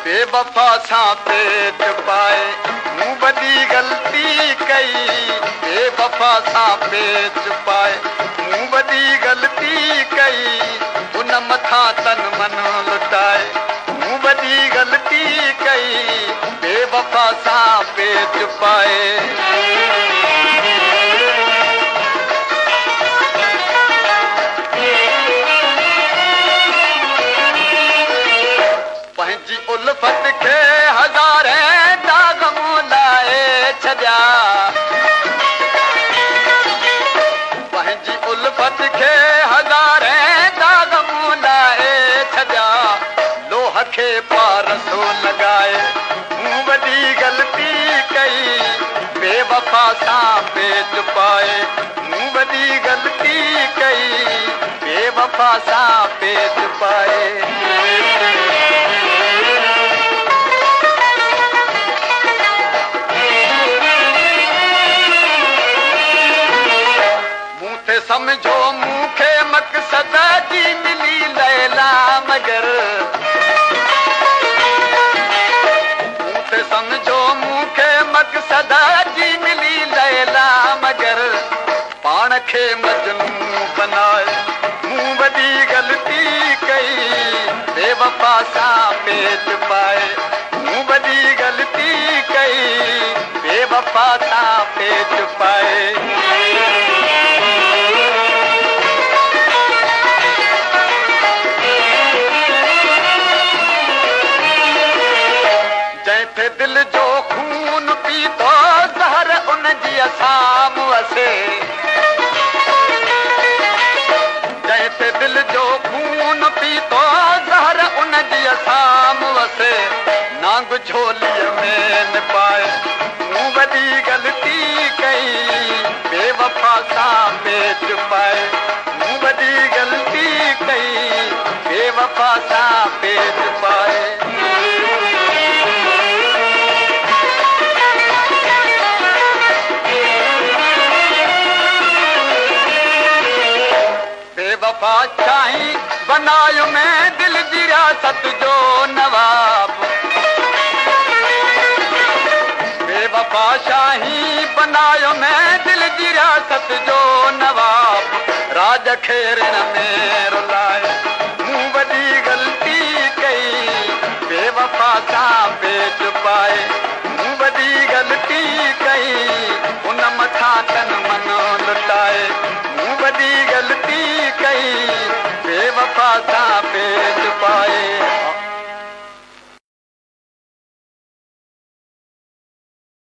बेवफा सां पेट पाए मूं वॾी ग़लती कई। बेवफा सां पेट पाए मूं वॾी ग़लती कई। उन मथां तन मन लुटाए मूं वॾी ग़लती कई। बेवफा सां पेट पाए पंहिंजी उल्फत खे हज़ारे दाग़ मूं लाइ छॾिया। पंहिंजी उल्फत खे हज़ारे दाग़ मूं लाइ छॾिया। लोह खे पारसो लॻाए मूं वॾी ग़लती कई। बेवफा सां पेट पाए मूं वॾी ग़लती कई। बेवफा सां पेट पाए समझो मूंखे मक़सद जी मिली लैला मगर। मूंखे समझो मूंखे मक़सद जी मिली लैला मगर। पाण खे मजनू बनाए मूं वॾी ग़लती कई। बेवफा सां पेट पाए मूं वॾी ग़लती कई। बेवफा सां पेट पाए जंहिंखे दिल जो खून पीतो ज़हर उन जी असां मुअसे। जंहिंखे दिल जो खून पीतो ज़हर उन जी असां मुअसे। नांग झोलीअ में न पाए मूं वॾी ग़लती कई। बेवफा सां पेट पाए मूं वॾी ग़लती कई। बेवफा सां पेट पाए बेवफा शाही बनायो मैं दिल जी रियासत जो नवाब। बेवफा शाही बनायो मैं दिल जी रियासत जो नवाब। राज खे रण में रुलाए मूं वॾी ग़लती